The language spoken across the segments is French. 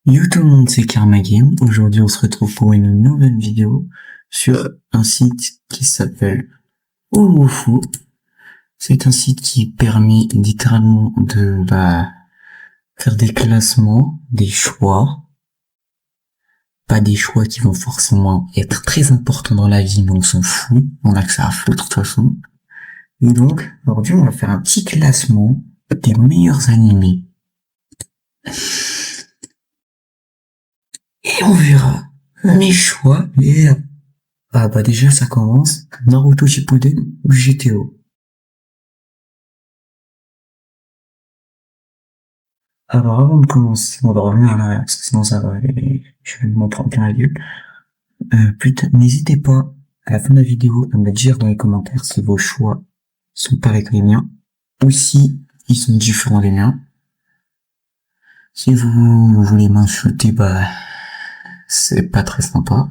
Yo tout le monde, c'est Karmagame. Aujourd'hui, on se retrouve pour une nouvelle vidéo sur un site qui s'appelle Owofou. C'est un site qui permet littéralement de faire des classements, des choix. Pas des choix qui vont forcément être très importants dans la vie, mais on s'en fout. On a que ça à foutre de toute façon. Et donc, aujourd'hui, on va faire un petit classement des meilleurs animés. Et on verra mes choix. Déjà, ça commence. Naruto Shippuden ou GTO. Alors, avant de commencer, on va revenir à l'arrière, parce que sinon ça va, je vais m'en prendre plein la gueule. Putain, n'hésitez pas, à la fin de la vidéo, à me dire dans les commentaires si vos choix sont pareils que les miens, ou si ils sont différents des miens. Si vous voulez m'insulter, c'est pas très sympa.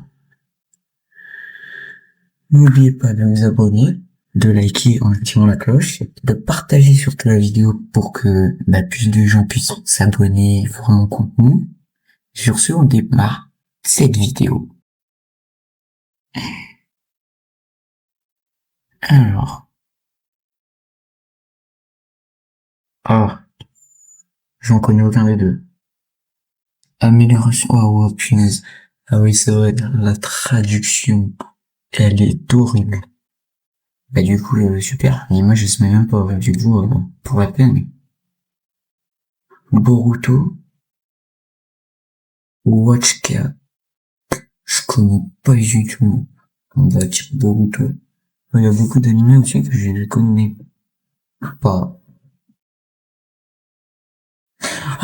N'oubliez pas de vous abonner, de liker en activant la cloche, de partager surtout la vidéo pour que plus de gens puissent s'abonner, voir mon contenu. Sur ce, on démarre cette vidéo. Alors, j'en connais aucun des deux. Amélioration, oh punaise. Ah oui, c'est vrai, la traduction, elle est horrible. Du coup, super. L'image, je sais même pas, du coup, pour la peine. Boruto, Watchka, je connais pas du tout. On va dire Boruto. Il y a beaucoup d'animés aussi que je ne connais pas.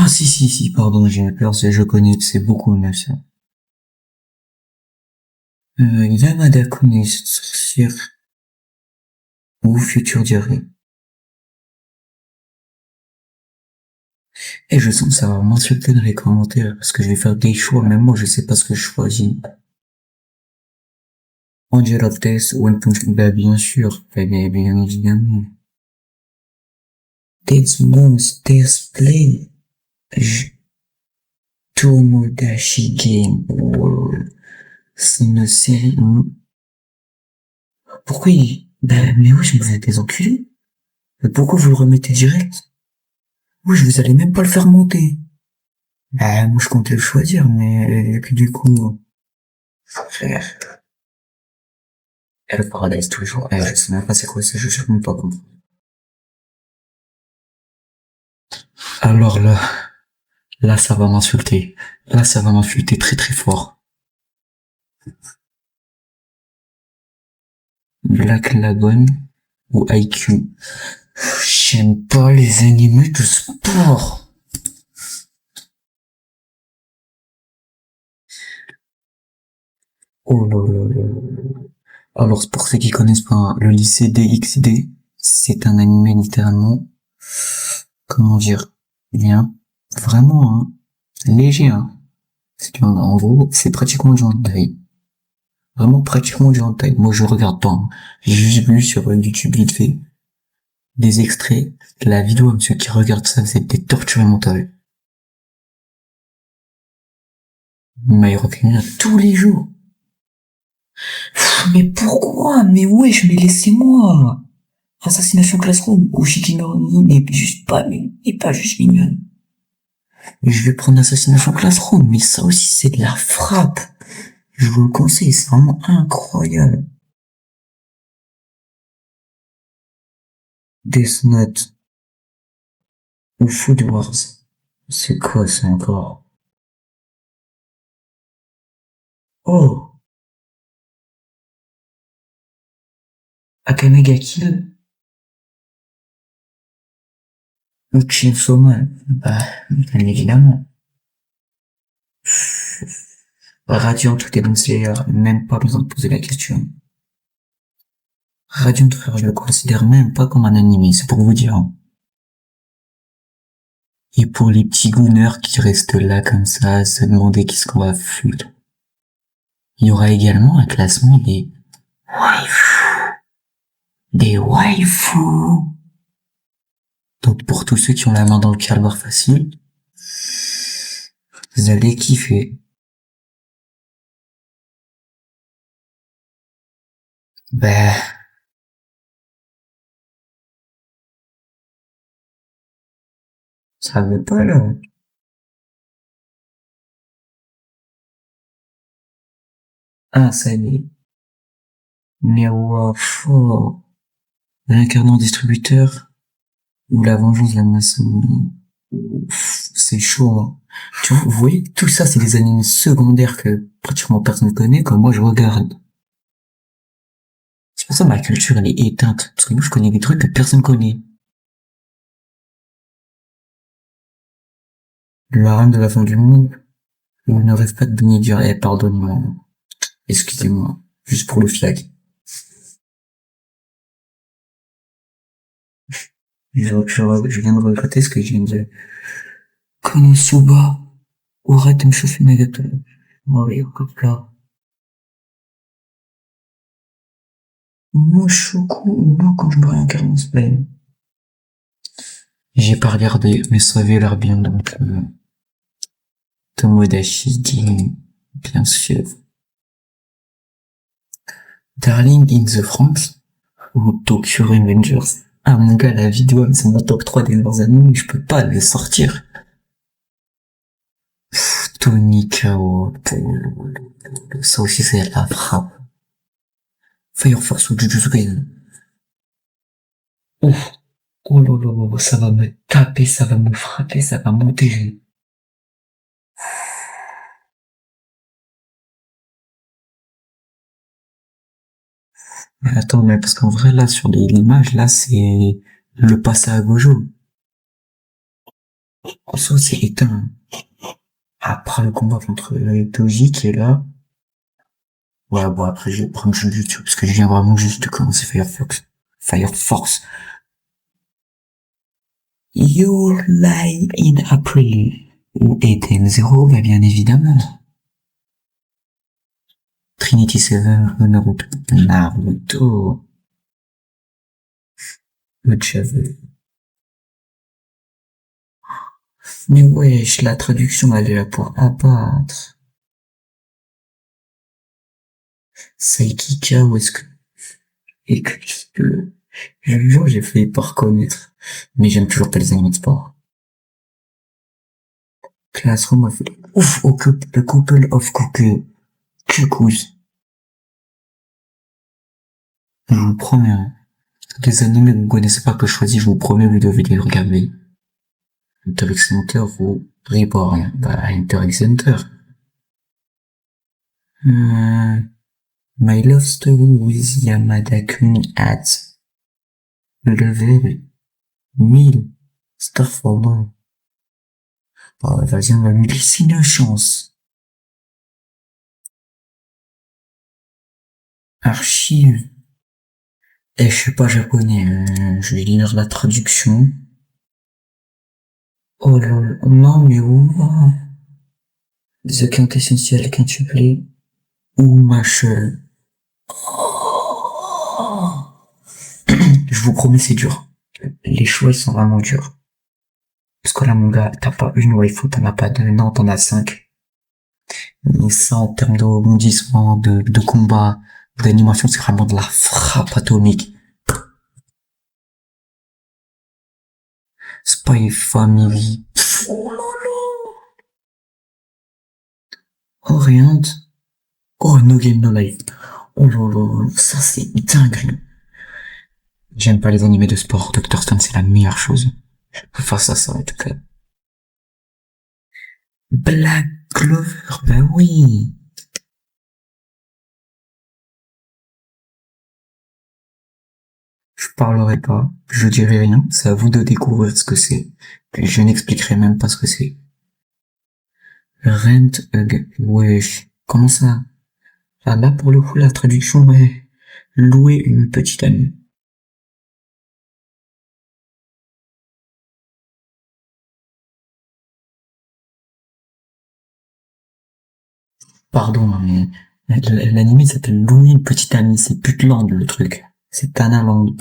Ah si, pardon, j'ai peur, je connais, c'est beaucoup mieux ça. Yamada Kune, sorcière ou futur diarrhée. Et je sens que ça va m'insulter dans les commentaires parce que je vais faire des choix, même moi je sais pas ce que je choisis. Angel of Death, One Punch Man, bien sûr, bien évidemment. Death Moons, Death Play, Tomodachi Game, c'est une série. Pourquoi mais oui, je me fais des enculés. Mais pourquoi vous le remettez direct? Oui, je vous allez même pas le faire monter. Moi je comptais le choisir, mais puis du coup, frère, et le Paradise toujours. Je sais même pas c'est quoi ça, je sais même pas comprendre. Alors là ça va m'insulter. Là ça va m'insulter très très fort. Black Lagoon ou IQ. J'aime pas les animés de sport. Oh là là là. Alors pour ceux qui connaissent pas, le lycée DxD, c'est un animé littéralement, comment dire, bien, vraiment, léger, en gros, c'est pratiquement du hentai. Vraiment pratiquement du hentai. Moi, je regarde pas, J'ai juste vu sur YouTube vite fait des extraits. La vidéo, monsieur qui regarde ça, c'est des tortures mentales. Mais il revient tous les jours. Mais pourquoi? Mais wesh, mais laissez-moi. Assassination Classroom ou Shikino n'est juste pas, n'est pas juste mignonne. Je vais prendre Assassination Classroom, mais ça aussi c'est de la frappe. Je vous le conseille, c'est vraiment incroyable. Death Note ou Food Wars. C'est quoi ça encore? Oh, Akame ga Kill ou Chainsaw Man. Bien évidemment. Radiant ou Demon Slayer, même pas besoin de poser la question. Radiant, frère, je le considère même pas comme un animé, c'est pour vous dire. Et pour les petits gooners qui restent là comme ça, à se demander qu'est-ce qu'on va foutre. Il y aura également un classement des waifus. Des waifus. Donc pour tous ceux qui ont la main dans le calbar facile, Vous allez kiffer. Ben, ça veut pas là. Ah, ça y est. Numéro fort. Réincarnant distributeur ou la vengeance de la maçon. C'est chaud, hein. Tu vois, vous voyez, tout ça, c'est des animés secondaires que pratiquement personne ne connaît, comme moi je regarde. C'est pour ça que ma culture, elle est éteinte. Parce que moi, je connais des trucs que personne connaît. Le harem de la fin du monde, on ne rêve pas de béni dire, eh, pardonne-moi. Excusez-moi. Juste pour le flag. Je viens de regretter ce que je viens de dire. Konosuba, arrête de me chauffer Nagato. Mario Kopla. Mushoku Uno quand je me réincarne en Spain. J'ai pas regardé, mais ça avait l'air bien, donc, Tomodachi dit, bien sûr. Darling in the France ou Tokyo Revengers. Ah mon gars, la vidéo, c'est mon top 3 des dernières années, je peux pas le sortir. Tony Kao, ça aussi c'est la frappe. Fire Force ou Jujutsu Kaisen. Ouf. Oh là là là, ça va me taper, ça va me frapper, ça va monter. Mais attends, mais parce qu'en vrai, là, sur l'image, là, c'est le passé à Gojo. En soi, c'est éteint. Après le combat contre Toji qui est là. Ouais, bon, après, je vais prendre Jujutsu, parce que je viens vraiment juste de commencer Firefox. Fire Force. You Lie in April. Ou Eden Zero, bah, bien évidemment. Trinity Seven, Naruto. Naruto. J'avais. Mais wesh, la traduction, elle est là pour abattre. Saikika, où est-ce que, et que, je le jure, j'ai failli pas reconnaître. Mais j'aime toujours pas les animés de sport. Classroom a fait, ouf, le couple of cuckoos. Je vous promets, hein. Les animés que vous connaissez pas que je choisis, je vous promets, vous devez les regarder. Hunter x Hunter ou Reborn. Bah, Hunter x Hunter. My Love Story with Yamada-kun at level 1000. Star for One. Oh, vas-y, on va lui laisser une chance. Archive. Eh, je suis pas japonais, je vais lire la traduction. Oh là là, non mais où? The Quintessential Quintuplé ou Machel. Je vous promets, c'est dur. Les choix, ils sont vraiment durs. Parce que là, mon gars, t'as pas une waifu, t'en as pas deux, non, t'en as cinq. Mais ça, en termes de rebondissement, de combat, d'animation, c'est vraiment de la frappe atomique. Spy Family. Oh là là. Orient. Oh, No Game No Life. Oh là là, ça c'est dingue. J'aime pas les animés de sport. Dr. Stone, c'est la meilleure chose. Je peux faire ça en tout cas. Black Clover, bah oui. Je parlerai pas, je dirai rien, c'est à vous de découvrir ce que c'est. Je n'expliquerai même pas ce que c'est. Rent wesh. Comment ça? Ah, là, pour le coup, la traduction est louer une petite amie. Pardon, mais l'anime s'appelle louer une petite amie, c'est Putland le truc. C'est Tanaland.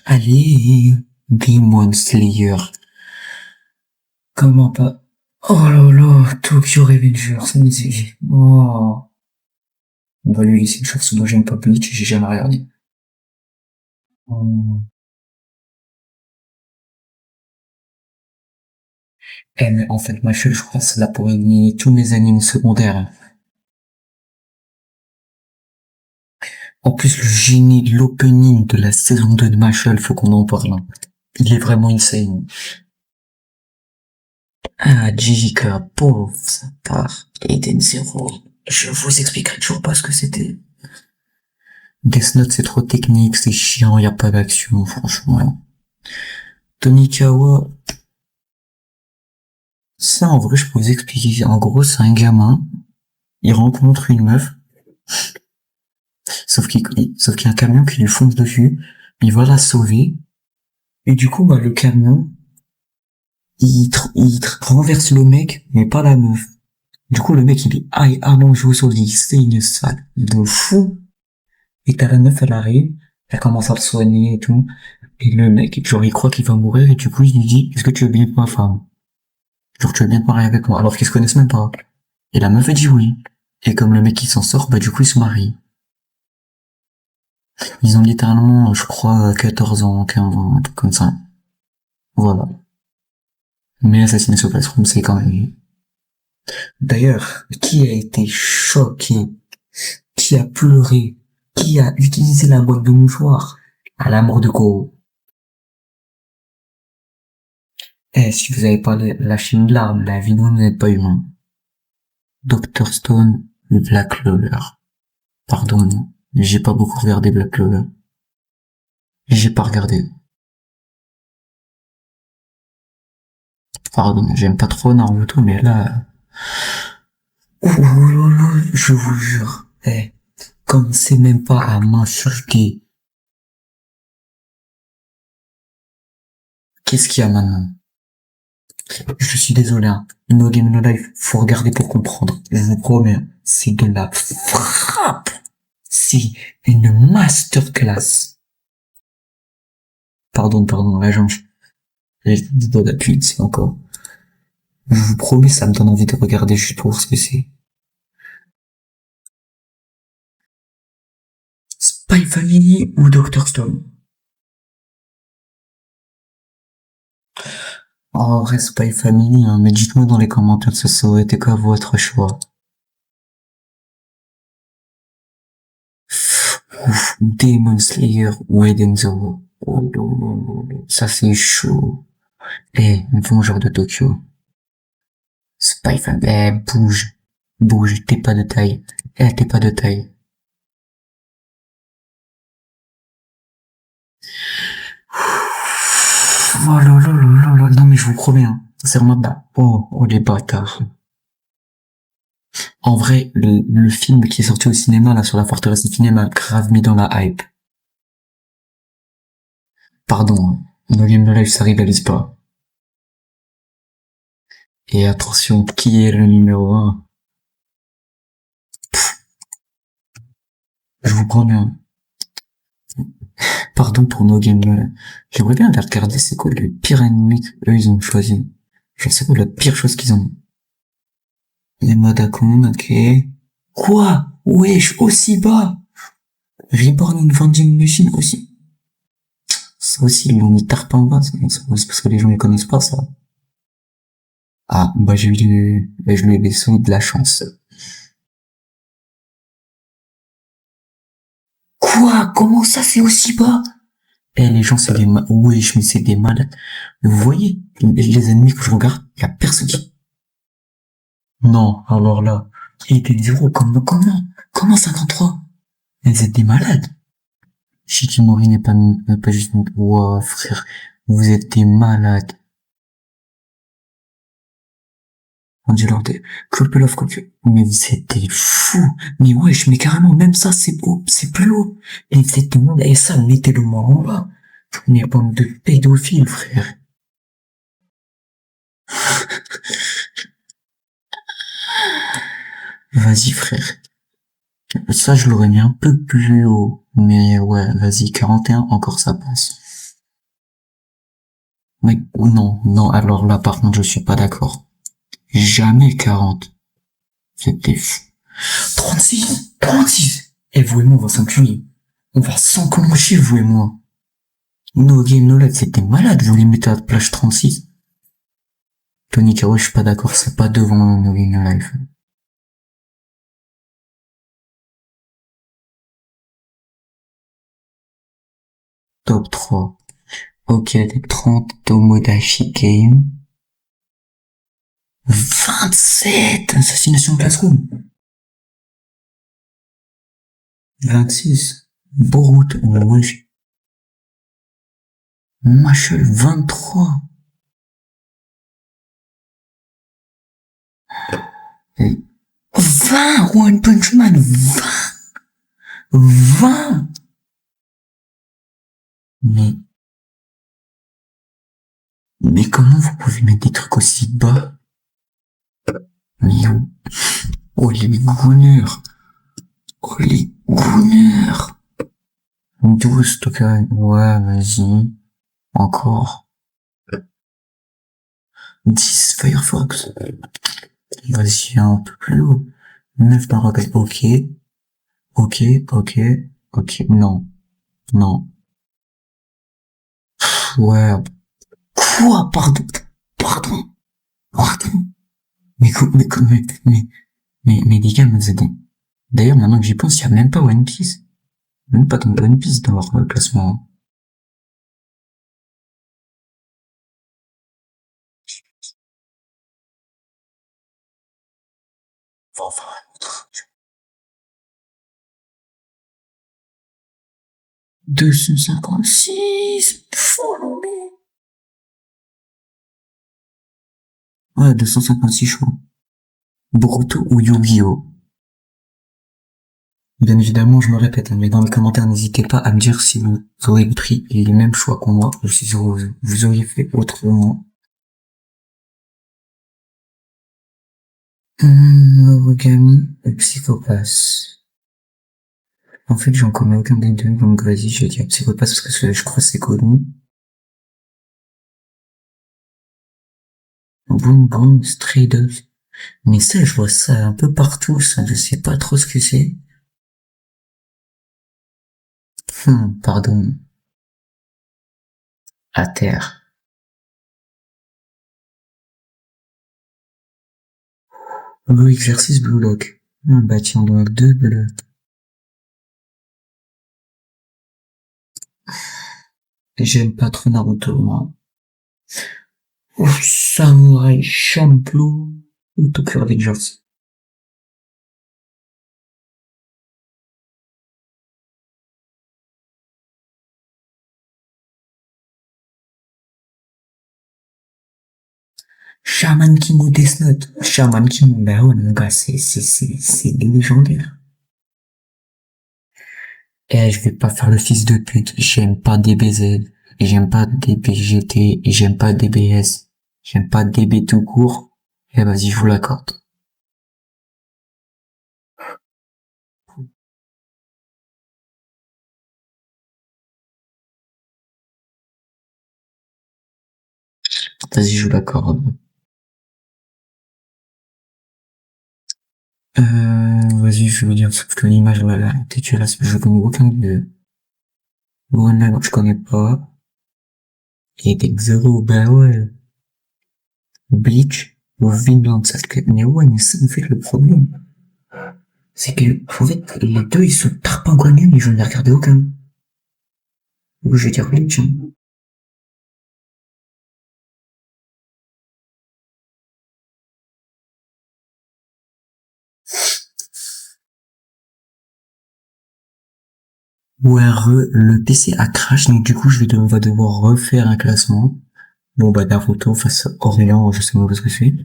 Allez, Demon Slayer. comment pas? Oh là là, Tokyo Revengers, ça me dit. Oh. On va lui laisser une chance, moi j'aime pas Bleach, j'ai jamais regardé. Oh. Eh, mais en fait, ma chérie, je crois que c'est là pour éliminer tous mes animes secondaires. En plus, le génie de l'opening de la saison 2 de Machel, faut qu'on en parle, hein. Il est vraiment insane. Ah, JJK, pauvre, ça part. Eden Zero. Je vous expliquerai toujours pas ce que c'était. Death Note, c'est trop technique, c'est chiant, y a pas d'action, franchement. Tonikawa, ça, en vrai, je peux vous expliquer. En gros, c'est un gamin, il rencontre une meuf, sauf qu'il y a un camion qui lui fonce dessus, il va la sauver, et du coup, bah, le camion, renverse le mec, mais pas la meuf. Du coup, le mec, il est allongé au sol, il dit, c'est une salle de fou. Et t'as la meuf, elle arrive, elle commence à le soigner et tout. Et le mec, genre, il croit qu'il va mourir, et du coup, il lui dit, est-ce que tu veux bien être ma femme? Genre, tu veux bien te marier avec moi? Alors qu'ils se connaissent même pas. Et la meuf, elle dit oui. Et comme le mec, il s'en sort, bah, du coup, ils se marient. Ils ont littéralement, je crois, 14 ans, 15 ans, un truc comme ça. Voilà. Mais Assassin's Classroom, c'est quand même... D'ailleurs, qui a été choqué? Qui a pleuré? Qui a utilisé la boîte de mouchoir à la mort de Koro? Eh, si vous avez pas lâché une larme, la vie, vous n'êtes pas humain. Dr. Stone, Black Clover. Pardon, j'ai pas beaucoup regardé Black Clover. J'ai pas regardé. Pardon, j'aime pas trop Naruto, mais là... Ouh là là, je vous jure. Eh, commencez même pas à m'insulter. Qu'est-ce qu'il y a maintenant? Je suis désolé, hein. No Game No Life, faut regarder pour comprendre. Je vous promets, c'est de la frappe. C'est une masterclass. Pardon, la jambe. J'ai des doigts d'appui, c'est encore. Je vous promets, ça me donne envie de regarder juste pour ce que c'est. Spy Family ou Dr. Stone? En vrai, Spy Family, hein, mais dites-moi dans les commentaires si ça aurait été quoi votre choix. Ouf, Demon Slayer ou Eden Zero. Oh, ça c'est chaud. Eh, Vengeur de Tokyo. Spy Family. Eh, bouge. Bouge, t'es pas de taille. Eh, t'es pas de taille. Oh là là là là là, non mais je vous promets, hein. Sincèrement, bah, oh les bâtards. En vrai, le film qui est sorti au cinéma, là, sur la forteresse infinie, m'a grave mis dans la hype. Pardon, hein. No Game No Life, ça rivalise pas. Et attention, qui est le numéro un? Je vous promets, hein. Pardon pour No Game No Life. J'aimerais bien aller regarder c'est quoi le pire ennemi qu'eux ils ont choisi. Genre c'est quoi la pire chose qu'ils ont. Les Madakun, ok. Quoi? Wesh, aussi bas! Reborn in Vending Machine aussi. Ça aussi, ils l'ont mis tard en bas, c'est parce que les gens ils connaissent pas ça. Ah, bah je lui ai laissé de la chance. Quoi? Comment ça c'est aussi bas? Eh, les gens c'est des wesh, mais c'est des malades. Vous voyez, les ennemis que je regarde, y a personne qui... Non, alors là, il était zéro, comment 53? Vous êtes des malades. Shikimori n'est pas juste une... Ouah, frère, vous êtes des malades. On dit leur Couple of Couple. Mais vous êtes des fous. Mais wesh, mais carrément, même ça, c'est beau, c'est plus haut. Et vous êtes des malades, et ça, mettez-le moi en bas. Mais bande de pédophiles, frère. Vas-y, frère. Ça, je l'aurais mis un peu plus haut. Mais ouais, vas-y, 41, encore ça passe. Mais non, non, alors là, par contre, je suis pas d'accord. Jamais 40. C'était fou. 36! 36! Et vous et moi, on va s'enculer. On va s'enclencher, vous et moi. No Game No Life, c'était malade, vous les mettez à plage 36. Tony Caro, je suis pas d'accord, c'est pas devant No Game No Life. Top 3. Ok, des 30 Tomodachi Game. 27! Assassination Classroom. 26. Boruto, wesh. Machel, 23. Et 20! One Punch Man, 20! 20! Mais, mais comment vous pouvez mettre des trucs aussi bas? Mais où? Oh, les gouneurs! Oh, les gouneurs! 12, Tokai. Ouais, vas-y. Encore. 10, Firefox. Vas-y, un peu plus haut. 9 Marrakech. Ok. Ok, ok, ok. Non. Non. Ouais. Quoi? Pardon. Pardon. Pardon. Mais les gars, vous êtes... D'ailleurs, maintenant que j'y pense, il y a même pas One Piece. Même pas dans One Piece dans leur classement. Enfin, 256. Ouais, 256 choix. Boruto ou Yu-Gi-Oh! Bien évidemment, je me répète, hein, mais dans les commentaires, n'hésitez pas à me dire si vous auriez pris les mêmes choix que moi, ou si vous auriez fait autrement. Origami ou Psychopass. En fait, j'en connais aucun des deux, donc vas-y, je vais dire Psychopass parce que je crois que c'est connu. Boom Boom, Stray Dogs. Mais ça, je vois ça un peu partout, ça, je sais pas trop ce que c'est. Pardon. À terre. Blue Exercice, Blue Lock. Bah tiens, donc deux bleus. J'aime pas trop Naruto, moi. Ouf, Samurai Champloo ou Tokyo Revengers. Shaman King ou Death Note. Shaman King, bah ouais, mon gars, c'est légendaire. Eh, je vais pas faire le fils de pute. J'aime pas DBZ. J'aime pas DBGT. J'aime pas DBS. J'aime pas DB tout court. Eh, vas-y, je vous l'accorde. Vas-y, je vous l'accorde. Vas-y, je vais vous dire, parce que l'image, là, t'es dégueulasse, je connais aucun de One je connais pas. Et Zero, bah ouais. Bleach ou Vinland Saga. Mais ouais, mais ça me fait le problème. C'est que, en fait, les deux, ils sont tarpingouanés, mais je n'ai regardé aucun. Ou je vais dire Bleach, hein. Ouais, le PC a crash, donc du coup, on va devoir refaire un classement. Bon, bah, Naruto face à Aurélien, je sais pas ce que c'est.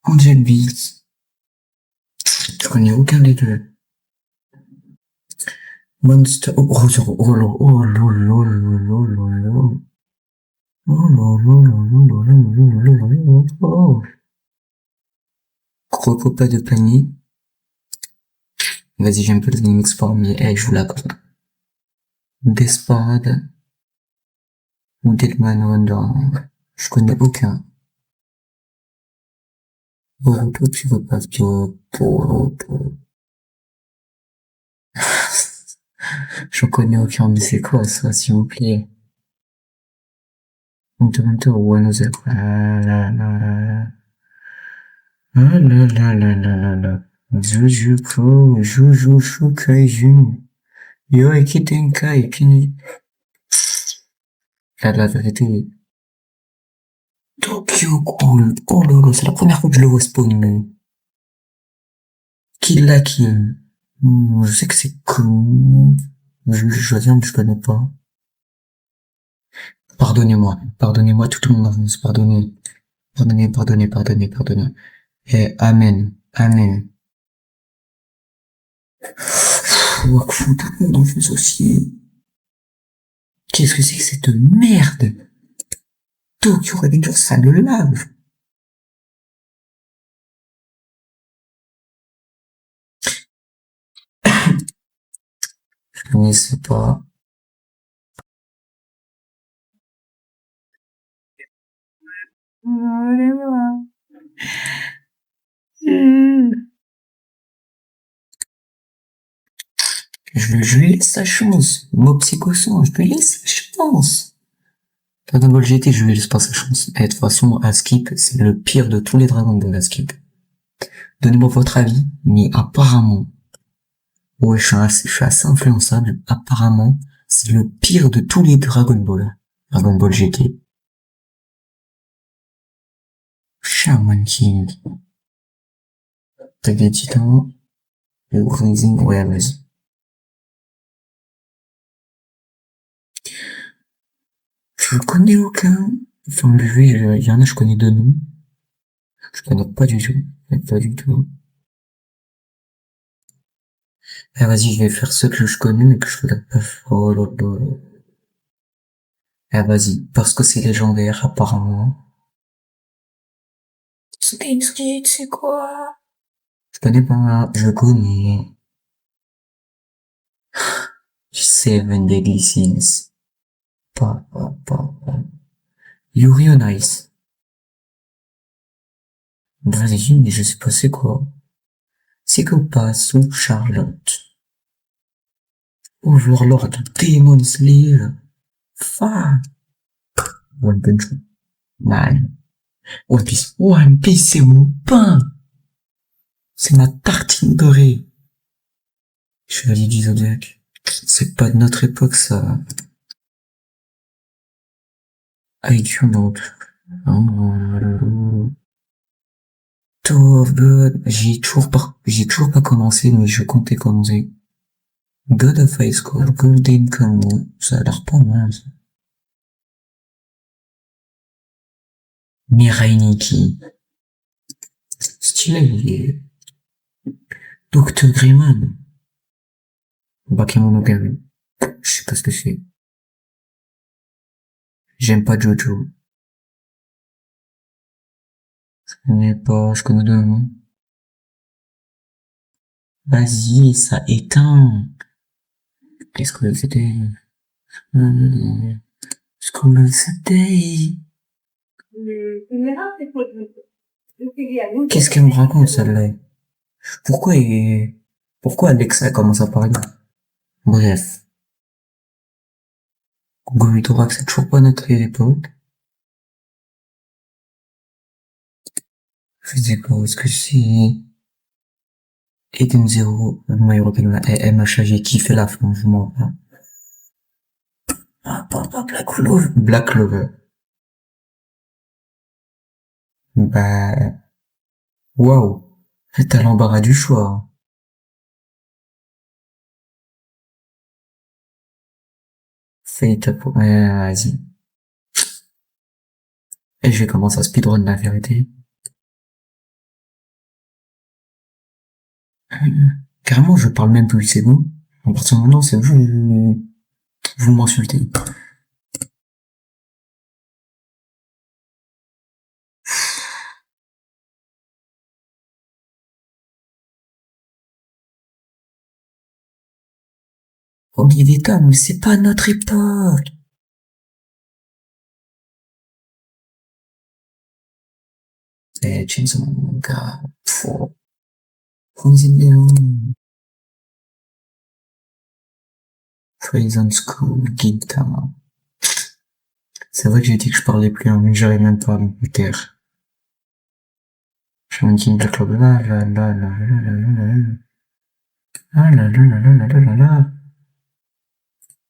Angel Beats. Je connais aucun des deux. Monster, oh, oh, oh, oh, oh, oh, oh, oh, oh, oh, oh. Crocopa de panier. Vas-y, j'aime pas les animaux sport, mais, je vous l'accorde. Desperade. ou Deadman Wonder. Je connais aucun. Boruto, tu veux pas Boruto. Je connais aucun, mais c'est quoi ça, s'il vous plaît? Hunter x Hunter ou One Other. Ah là là là là. Ah là là là là là là. Jujutsu Kaisen. Yoiki Tenkai, Pini. Là, la vérité. Tokyo Ghoul. Oh là là, c'est la première fois que je le vois spawner. Kill la Kill. Je sais que c'est cool. Je viens, mais je connais pas. Pardonnez-moi toute mon enfance, pardonnez. Et amen, amen. Wakfu, toute mon enfance aussi. Qu'est-ce que c'est que cette merde? Tokyo Revengers, ça le lave. Je connaissais pas. Je lui laisse sa chance. Mob Psycho 100, je lui laisse sa chance. Dragon Ball GT, je lui laisse pas sa chance. Et de toute façon, à skip, c'est le pire de tous les Dragon Ball à skip. Donnez-moi votre avis, mais apparemment, ouais, je suis assez influençable. Apparemment, c'est le pire de tous les Dragon Ball. Dragon Ball GT. Shaman King. T'as des titans. Ou Rising, ouais, vas-y. Je connais aucun. Enfin, il y en a, je connais deux noms. Je connais pas du tout. Pas du tout. Ah, vas-y, je vais faire ceux que je connais, mais que je connais pas. Oh là là. Ah, vas-y. Parce que c'est légendaire, apparemment. Skate, c'est quoi? Je connais pas. Je connais. Seven Deadly Sins. Pas. Yuri on Ice. Vas-y, mais je sais pas c'est quoi. Psychopath ou Charlotte. Overlord, Demon Slayer. Fuck. One Punch Man. One Piece, c'est mon pain. C'est ma tartine dorée. Chevalier du Zodiac. C'est pas de notre époque, ça. IQ, non. Tour of God. J'ai toujours pas commencé, mais je comptais commencer. God of High School, Golden Kamuy. Ça a l'air pas mal, ça. Mirai Nikki. Stylé. Dr. Grimman. Bakemonogami. Je sais pas ce que c'est. J'aime pas Jojo. Je connais deux noms. Vas-y, ça éteint. Qu'est-ce que c'était? School Saturday. Qu'est-ce qu'elle me raconte, celle-là? Pourquoi pourquoi Alexa commence à parler? Bref. Google Thorax, c'est toujours pas notre époque. Je sais pas où est-ce que c'est. Eden Zero, My Hero Academia, MHA, j'ai kiffé la fin, je m'en vais. Pas Black Clover. Black Clover. Bah, waouh. T'as l'embarras du choix. Fais ta pour, vas-y. Et je vais commencer à speedrun la vérité. Carrément, je parle même plus, c'est bon. À partir de maintenant, c'est vous m'insultez. On dit des tas, mais c'est pas notre époque. Chainsaw Man, gars. Vous aimez bien. Prison School, Gintama. C'est vrai que j'ai dit que je parlais plus, mais j'arrive même pas à me taire. Shaman King Black Club, la la la la la la la la. Ah la la la la la la la la.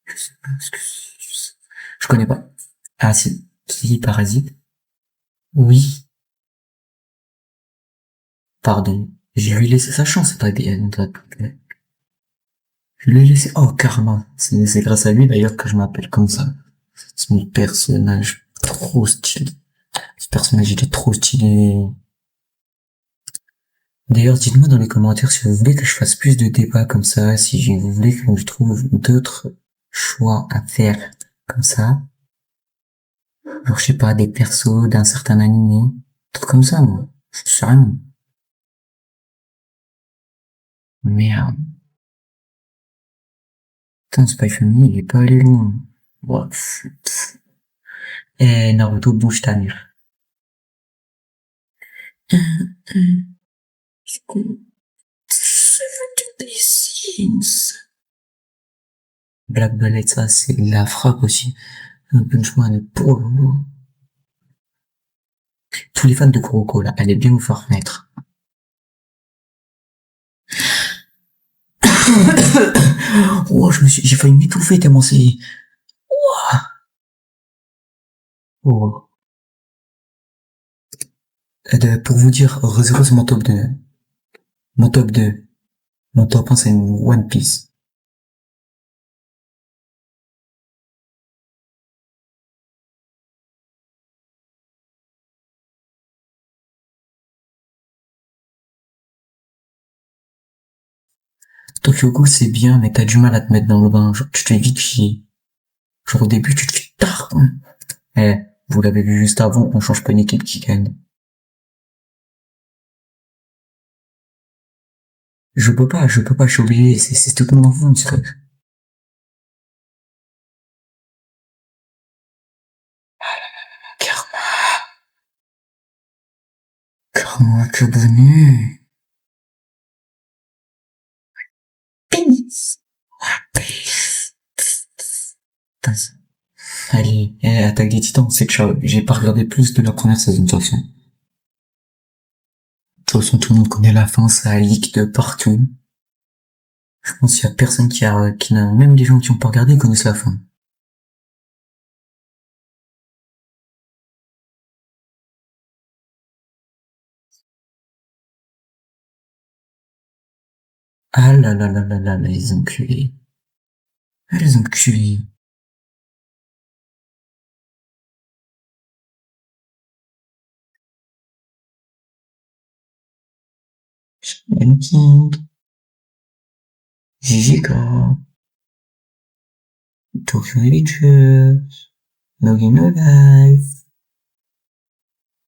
Je sais pas ce que c'est. Je connais pas. Ah si. Si, Parasite. Oui. Pardon. J'ai lui laissé sa chance, c'est pas bien. Je lui ai laissé, oh, Karma. C'est grâce à lui, d'ailleurs, que je m'appelle comme ça. C'est mon personnage trop stylé. Ce personnage, il est trop stylé. D'ailleurs, dites-moi dans les commentaires si vous voulez que je fasse plus de débats comme ça, si vous voulez que je trouve d'autres choix à faire comme ça. Genre, je sais pas, des persos d'un certain animé. Trucs comme ça, moi. Je sais rien. Merde. Putain, Spy Family, il est pas allé loin. What? Eh, Naruto, bouge ta mère. Black Bullet, ça, c'est la frappe aussi. Punchman est pour tous les fans de Kuroko, là, allez bien vous faire connaître. Oh, j'ai failli m'étouffer tellement c'est, oh. Pour vous dire, ReZero c'est mon top 2. Mon top 2. Mon top 1 c'est One Piece. Tokyo Ghoul c'est bien, mais t'as du mal à te mettre dans le bain. Genre, tu te fais vite chier. Genre, au début, tu te fais tard. Eh, vous l'avez vu juste avant, on change pas une équipe qui gagne. Je peux pas, je suis obligé, c'est tout mon enfance. Karma, que bonnet. Pénis. Putain, allez, Attaque des Titans, c'est ciao. J'ai pas regardé plus de la première saison de toute façon. De toute façon, tout le monde connaît la fin, ça leak de partout. Je pense qu'il y a personne qui n'a, même des gens qui ont pas regardé connaissent la fin. Ah là là là là là, les enculés. Ah, les enculés. King, Jijika, Tokyo Revengers, No Game No Life,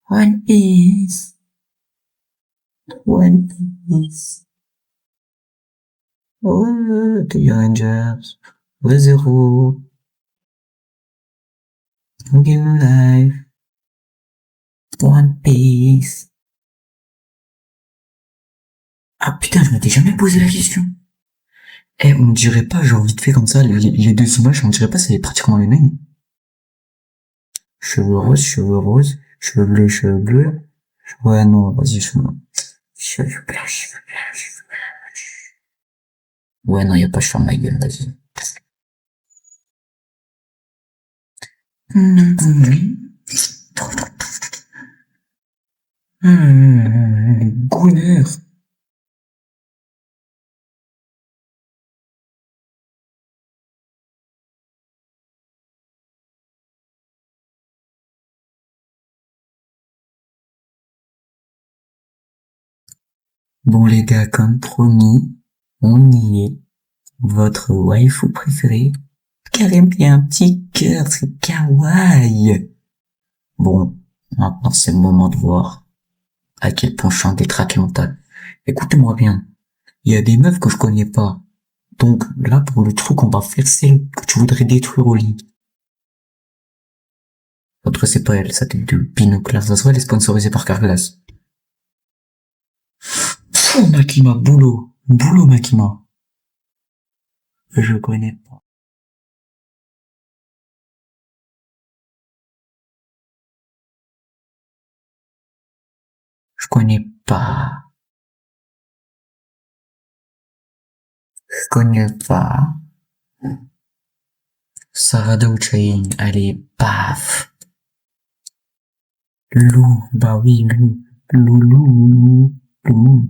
One Piece, One Piece, oh, Tokyo Rangers, ReZero, No Game No Life, One Piece. Ah putain, je m'étais jamais posé la question. Eh, on dirait pas, genre vite fait comme ça, les deux images, on dirait pas c'est pratiquement les mêmes. Cheveux roses, cheveux roses, cheveux bleus, cheveux bleus. Ouais, non, vas-y, cheveux blancs, cheveux blancs, cheveux blancs. Ouais, non, y a pas, je ferme ma gueule, vas-y. Gunner. Bon les gars, comme promis, on y est. Votre waifu préférée, Karim qui a un petit cœur, c'est kawaii. Bon, maintenant c'est le moment de voir à quel point je suis un détraqué mental. Écoutez-moi bien, il y a des meufs que je connais pas. Donc là, pour le truc, on va faire celle que tu voudrais détruire au lit. L'autre, c'est pas elle, sa tête de binocle. Ça se voit, elle est sponsorisée par Carglass. Oh, Makima, boulot. Boulot, Makima. Je connais pas. Je connais pas. Je connais pas. Sarada Chain, allez, paf. Lou, bah oui, Lou. Loulou, Lou.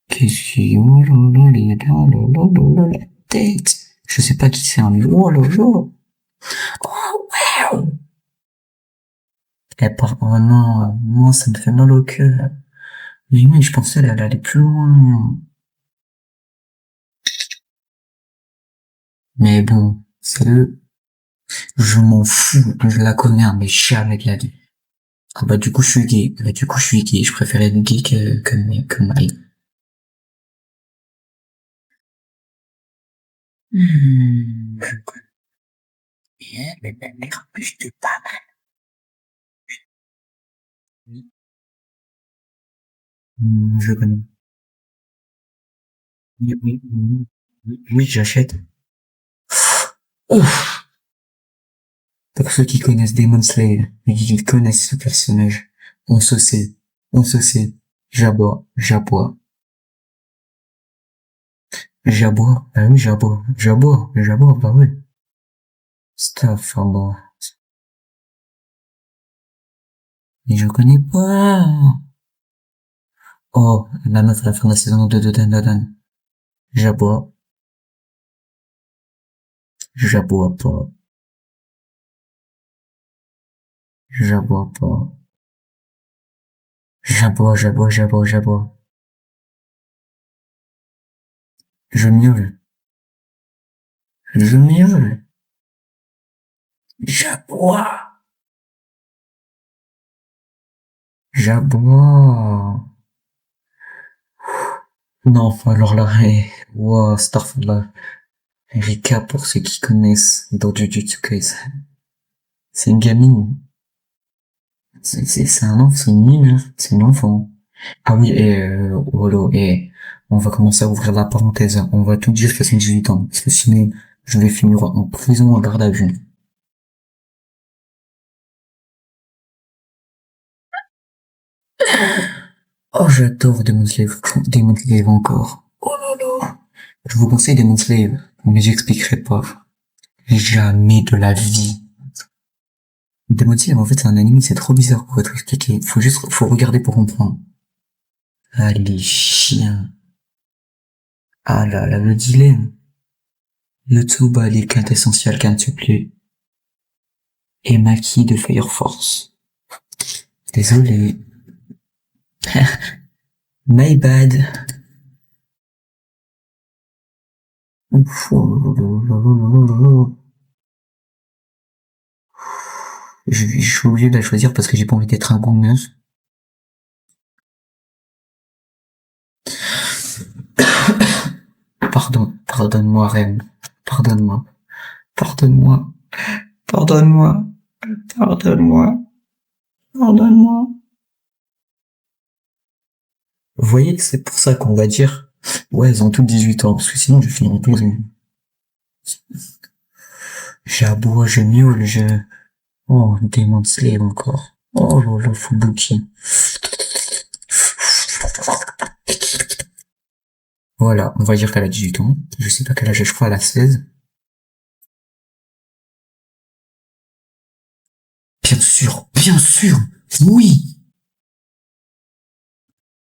Qu'est-ce qu'il y a, oh là là, les gars, oh là là là là, la tête. Je sais pas qui c'est un oh là là. Oh, wow. Oh non, non, ça me fait mal au cœur. Mais oui, je pensais qu'elle allait aller plus loin. Mais bon, c'est eux. Je m'en fous, je la connais, mais jamais de la vie. Ah bah du coup je suis gay. Bah du coup je suis gay. Je préfère être gay que mari. Je connais, mais ma mère plus de pas mal. Je connais. Oui, oui, oui, oui, oui, j'achète. Ouf! Pour ceux qui connaissent Demon Slayer, et qui connaissent ce personnage, on se sait, on se sait. J'aboie, j'aboie, j'aboie, bah oui, j'aboie, bah oui. Stuff, bon. Mais je connais pas. Oh, la meuf à la fin de la saison 2 de Dan Dan Dan. J'aboie, j'aboie pas, j'aboie pas. J'aboie. Je miaule, je miaule. J'aboie, j'aboie. Non, alors là, wow, Starfall, Erika, pour ceux qui connaissent dans Jujutsu Kaisen. C'est une gamine. C'est un enfant, c'est une mineure, c'est une enfant. Ah oui, et, Wolo, et, on va commencer à ouvrir la parenthèse. On va tout dire qu'à son 18 ans. Parce que sinon, je vais finir en prison en garde à vue. Oh, j'adore Demon Slayer. Demon Slayer encore. Oh là là. Je vous conseille Demon Slayer, mais j'expliquerai pas. Jamais de la vie. Demon Slayer, en fait, c'est un anime, c'est trop bizarre pour être expliqué. Faut regarder pour comprendre. Ah, les chiens. Ah là là, le dilemme. Le Tsuba, les quintessentiels can't suppléer. Et Maki de Fire Force. Désolé. My bad. Ouf, oh, je suis obligé de la choisir parce que j'ai pas envie d'être un gonneuse. Pardonne-moi, reine. Pardonne-moi. Pardonne-moi. Pardonne-moi. Pardonne-moi. Pardonne-moi. Vous voyez, c'est pour ça qu'on va dire, ouais, elles ont toutes 18 ans, parce que sinon je finis en prison. J'aboie, je miaule, oh, Demon Slayer encore. Oh là là, Fubuki. Voilà, on va dire qu'elle a 18 ans. Je sais pas quel âge, je crois, elle a 16. Bien sûr, oui.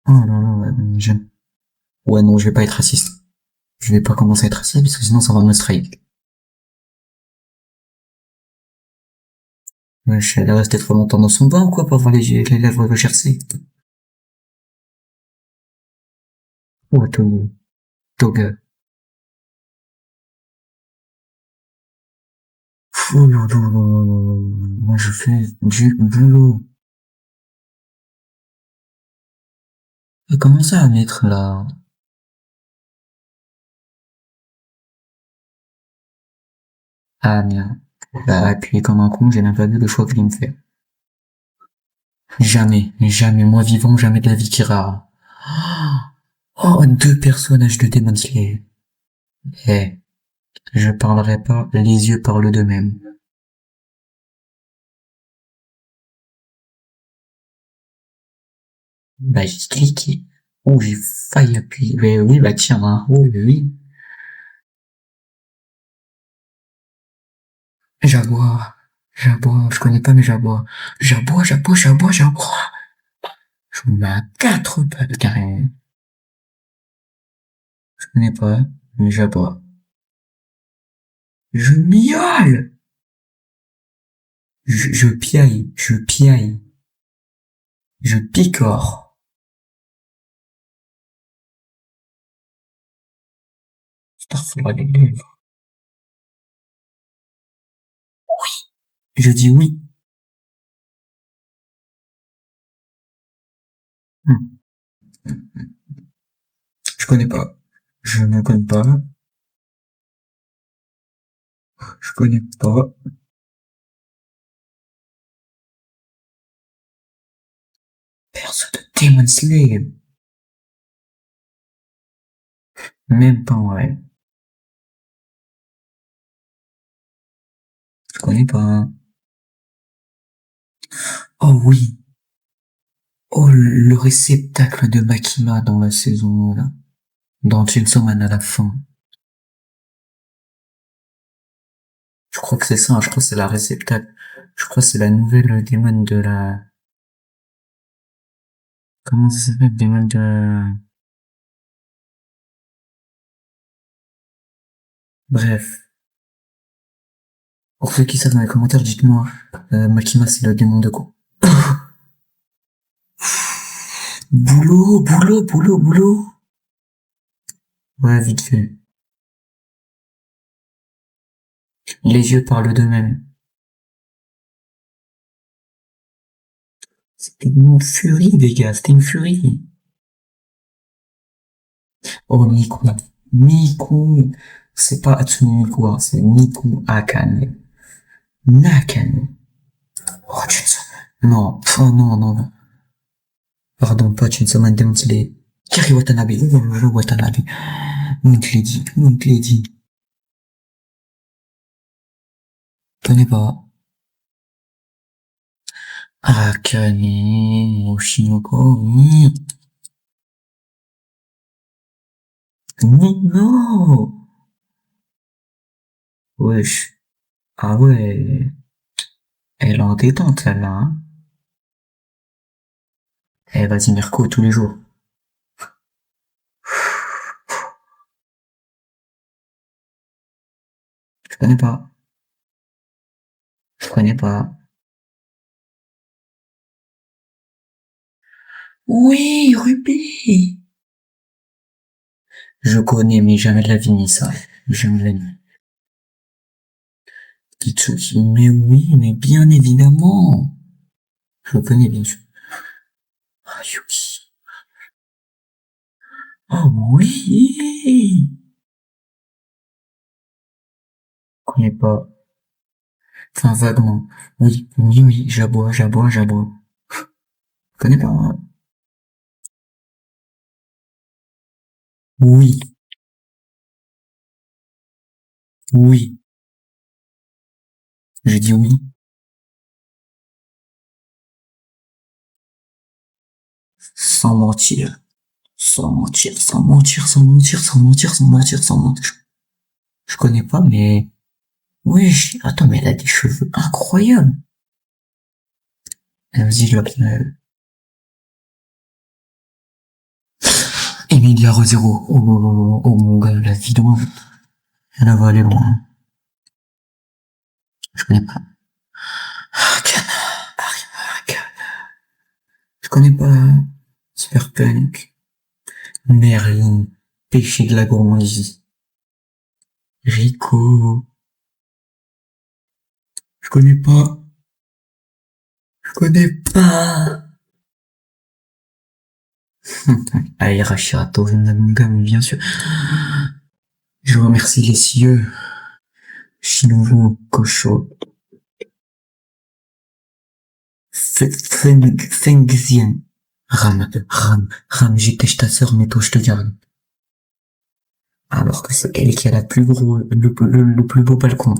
Oh là là, ouais, ouais, non, je vais pas être raciste. Je vais pas commencer à être raciste, parce que sinon ça va me strike. Ouais, je suis allé rester trop longtemps dans son bain ou quoi pour avoir les lèvres gercées. Oh, Toga. Oh là là là là là. Moi je fais du boulot. Comment ça à mettre là? Ah merde. Bah, appuyé comme un con, j'ai même pas vu le choix que je viens de faire. Jamais, jamais, moi vivant, jamais de la vie qui rare. Oh, deux personnages de Demon Slayer. Eh, je parlerai pas, les yeux parlent d'eux-mêmes. Bah, j'ai cliqué. Oh, j'ai failli appuyer. Mais oui, bah tiens, hein. Oh, oui. Jabois. Jabois, je connais pas mes jabois. Jabois, jabois, jabois, jabois. Je me mets à quatre pattes carré. Je connais pas mes jabois. Je miaule. Je piaille, je piaille. Je picore. Astaghfirullah. Je dis oui. Hmm. Je connais pas. Je ne connais pas. Je connais pas. Perso de Demon Slayer. Même pas, ouais. Je connais pas. Oh oui. Oh, le réceptacle de Makima dans la saison, là. Dans Chainsaw Man à la fin. Je crois que c'est ça, hein. Je crois que c'est la réceptacle. Je crois que c'est la nouvelle démon de la... Comment ça s'appelle? Démon de... Bref. Pour ceux qui savent dans les commentaires, dites-moi. Makima, c'est le démon de quoi? Boulot, boulot, boulot, boulot. Ouais, vite fait. Les yeux parlent d'eux-mêmes. C'était une furie, les gars, c'était une furie. Oh, Miku. Miku. C'est pas Hatsune Miku, hein, c'est Miku Akane. Nakane. Oh, Chainsaw. Non, oh non, non, non. Pardon, pas Chainsaw Man Demon Slayer. Kari Watanabe, oh, Watanabe. On te l'a dit, on te l'a dit. Je connais pas. Akane, Oshinoko, non. Wesh. Ah ouais. Elle est en détente, celle-là, hein. Eh, vas-y, Mirko, tous les jours. Je connais pas. Je connais pas. Oui, Ruby. Je connais, mais jamais de la vie ni ça. Jamais de la vie. Kitsuki, mais oui, mais bien évidemment. Je le connais, bien sûr. Ah, Yuki. Oh oui. Je connais pas. Enfin, vaguement. Oui, oui, oui, j'aboie, j'aboie, j'aboie. Je connais pas, hein. Oui, oui. Je dis oui. Sans mentir. Sans mentir, sans mentir, sans mentir, sans mentir, sans mentir, sans mentir. Je connais pas, mais... Oui, attends, mais elle a des cheveux incroyables. Vas-y, je l'appelle. Emilia Rosero. Oh, oh, oh, oh, mon gars, la vidéo, elle va aller loin. Je connais pas. Arcana, Arcana. Je connais pas. Cyberpunk. Merlin. Péché de la gourmandise. Rico. Je connais pas. Je connais pas. Aira Shirato, mon gars, mais bien sûr. Je remercie les cieux. Shinobu Kosho. Fengxian. Ram, j'étais ta sœur, mais toi je te garde. Alors que c'est elle qui a le plus beau balcon.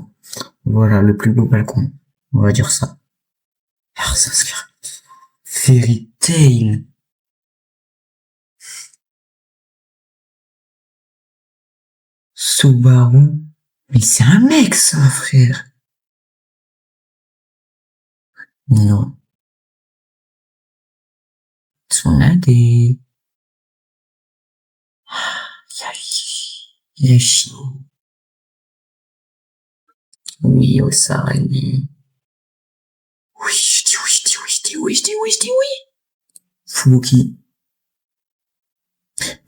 Voilà, le plus beau balcon. On va dire ça. Alors, ça se Fairy Tail. Subaru. Mais c'est un mec, ça, frère. Non. Tsunade. Yashi. Oui, Osarani. Oui, je dis oui, je dis oui, je dis oui, je dis oui, je dis oui. Fuki.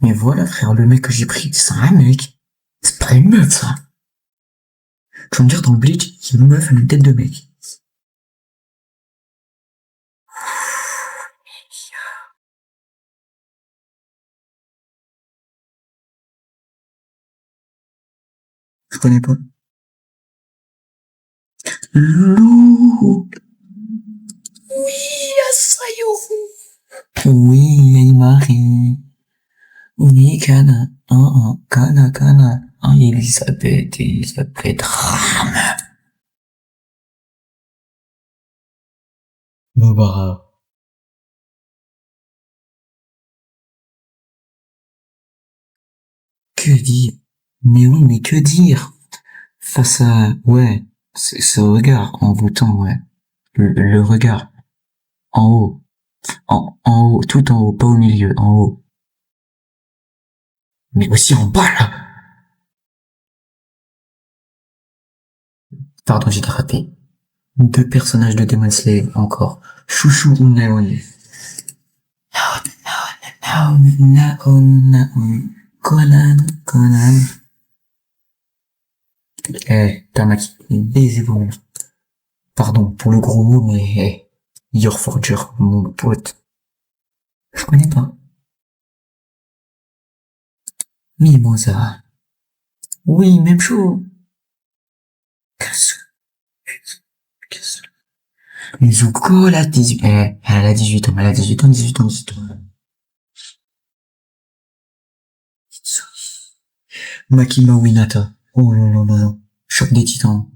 Mais voilà, frère, le mec que j'ai pris, c'est un mec. C'est pas une meuf, ça. Tu vas me dire, dans le Bleach, il y a une meuf, elle a une tête de mec. Je connais pas. Lou. Oui, Asayo. Oui, Marie. Oui, Kana. Kana. Ah, Elisabeth Ram. Nobara. Que dire? Mais oui, mais que dire? Face à, ouais, ce regard envoûtant, ouais. Le regard. En haut. En haut. Tout en haut. Pas au milieu. En haut. Mais aussi en bas, là. Pardon, j'ai dérapé. Deux personnages de Demon Slayer encore. Chouchou ou Naon. Naon. Conan. Tamaki. Baiser bon. Pardon pour le gros mot, mais Your Forger, mon pote. Je connais pas. Mimosa. Oui, même chose. Mizuko, elle a 18, elle a 18 ans, elle a 18 ans, 18 ans, 18 ans. Makima Winata. Oh là là là. Choc des titans.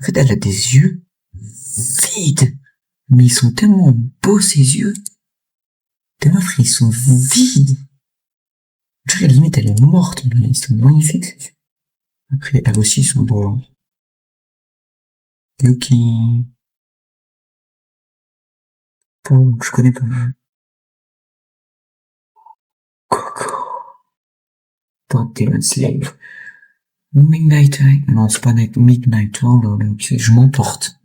En fait, elle a des yeux vides. Mais ils sont tellement beaux, ces yeux. Tellement, frère, ils sont vides. Je dirais, limite, elle est morte, mais ils sont magnifiques, ces yeux. Après, elles aussi, ils sont beaux. Yuki. Bon, je connais pas. Coco. Pas Demon Slayer. Midnight, non, c'est pas Midnight, oh là là, je m'emporte.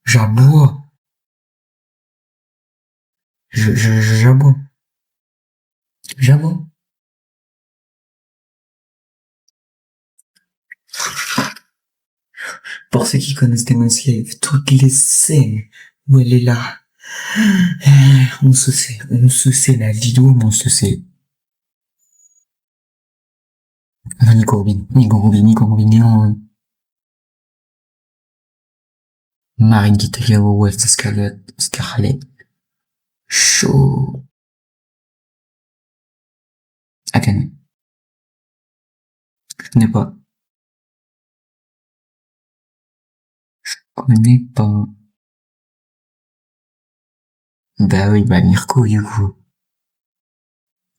J'aboie. J'aboie. J'aboie. Pour ceux qui connaissent Demon Slayer, toutes les scènes où elle est là, on se sait, la vidéo, mais on se sait. Non, Nico Robin, non. Marine Kitagawa, West Scarlet. Chaud. Akane. Je connais pas. Connais pas. Bah oui, bah Mirko, Yuko.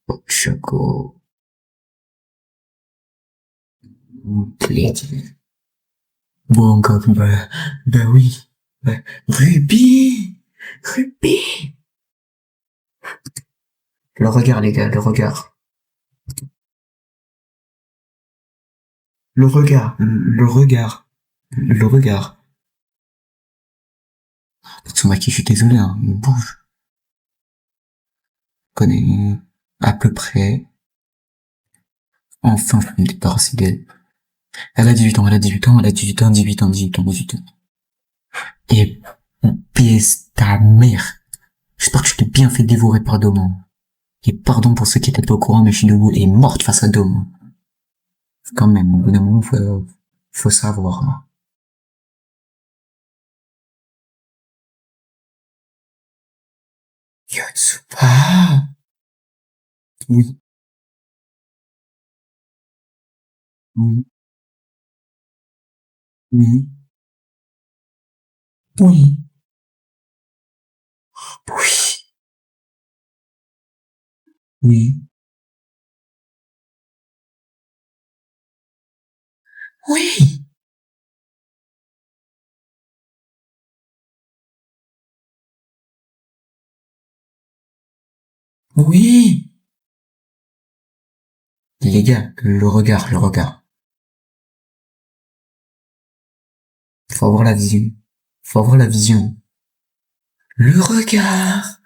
Oh, Choco. Plaisir. Bon, encore, bah oui. Bah, Ruby. Le regard, les gars, le regard. Le regard, le regard, le regard. Tsumaki, je suis désolé, hein, mais bouge. Je connais à peu près. Enfin, je me débarrasser d'elle. Elle a 18 ans, elle a 18 ans, elle a 18 ans, 18 ans, 18 ans, 18 ans. Et On pèse ta mère. J'espère que je t'ai bien fait dévorer par Domo. Et pardon pour ceux qui étaient pas au courant, mais Shinobu est morte face à Domo. Quand même, au bout d'un moment, faut savoir. Hein. Yotsuba. Oui. Oui. Oui. Oui. Oui. Oui. Oui. Oui. Les gars, le regard, le regard. Faut avoir la vision. Faut avoir la vision. Le regard.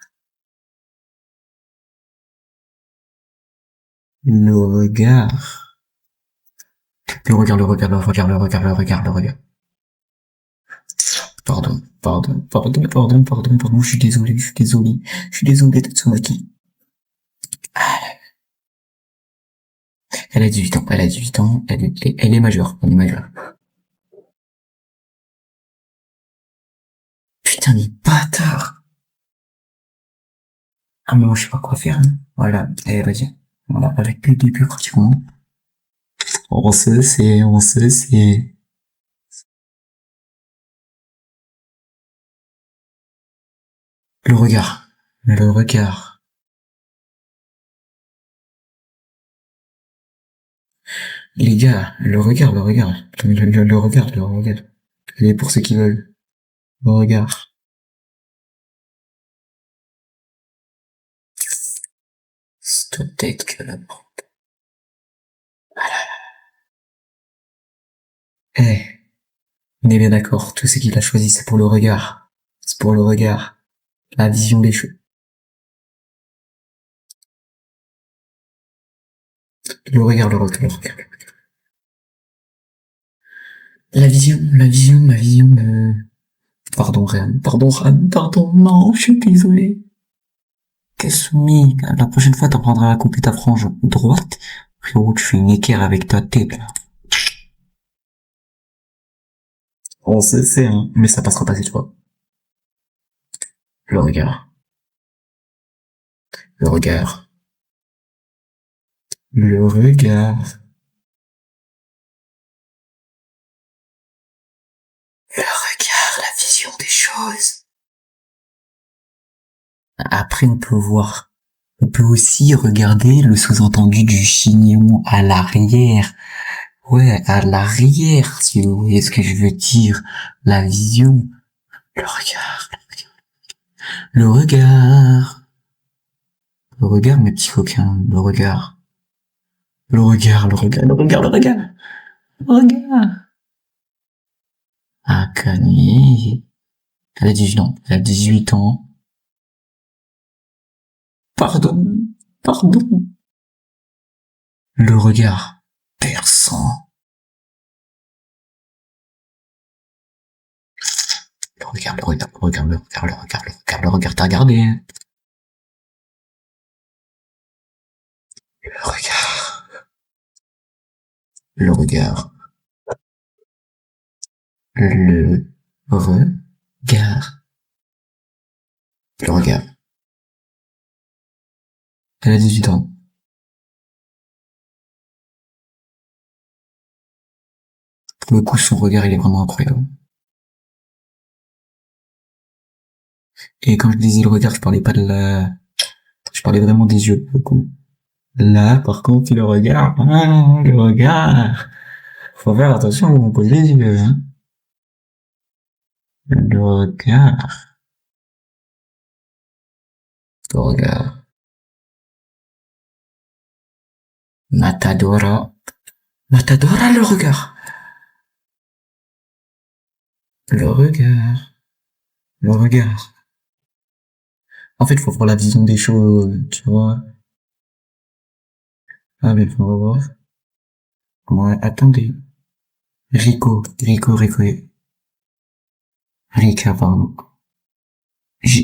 Le regard. Le regard, le regard, le regard, le regard, le regard, le regard. Pardon, pardon, pardon, pardon, pardon, pardon, je suis désolé, je suis désolé. Je suis désolé, Tatsumaki. Elle a 18 ans, elle a 18 ans, elle est majeure, elle est majeure. Putain, les bâtards. Ah, mais moi, je sais pas quoi faire, hein. Voilà, eh, vas-y. Voilà, avec le début, pratiquement. On se c'est. Le regard. Le regard. Les gars, le regard, le regard. Le regard, le regard. Et pour ceux qui veulent. Le regard. Stop tête que la... Eh, on est bien d'accord. Tout ce qu'il a choisi, c'est pour le regard. C'est pour le regard. La vision des choses. Le regard, le regard, le regard. La vision, ma vision de... Pardon, Ran. Pardon, Ran. Pardon, non, je suis désolé. Kasumi, la prochaine fois, t'apprendras à couper ta frange droite. Frérot, tu fais une équerre avec ta tête, là. On se sait, hein. Mais ça passera pas cette fois. Le regard. Le regard. Le regard. Le regard, la vision des choses. Après, on peut voir. On peut aussi regarder le sous-entendu du chignon à l'arrière. Ouais, à l'arrière, si vous voyez ce que je veux dire. La vision. Le regard. Le regard. Le regard, mes petits coquins. Le regard. Le regard, le regard, le regard, le regard. Le regard. Akane. Elle a 18 ans. Elle a 18 ans. Pardon. Pardon. Le regard. Perçant. Le regard, le regard, le regard, le regard, le regard, le regard, le regard. T'as regardé, hein. Le regard. Le regard. Le regard. Le regard. Elle a 18 ans. Pour le coup, son regard, il est vraiment incroyable. Et quand je disais le regard, je parlais pas de la... Je parlais vraiment des yeux, pour le coup. Là, par contre, le regard, ah, le regard. Faut faire attention où on pose les yeux, hein. Le regard. Le regard. Matadora. Matadora, le regard. Le regard. Le regard. En fait, faut voir la vision des choses, tu vois. Ah, mais faut voir. Ouais, attendez. Rico. Rika, pardon.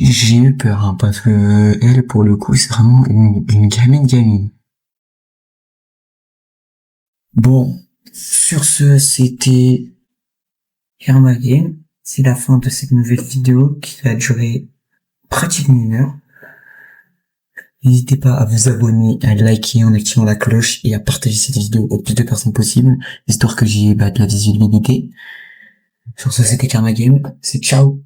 j'ai eu peur, hein, parce que elle, pour le coup, c'est vraiment une gamine. Bon, sur ce, c'était Karma Game. C'est la fin de cette nouvelle vidéo qui va durer pratiquement 1 heure. N'hésitez pas à vous abonner, à liker en activant la cloche et à partager cette vidéo au plus de personnes possible, histoire que j'y ai de la visibilité. Sur ce, c'était Karma Game. C'est ciao!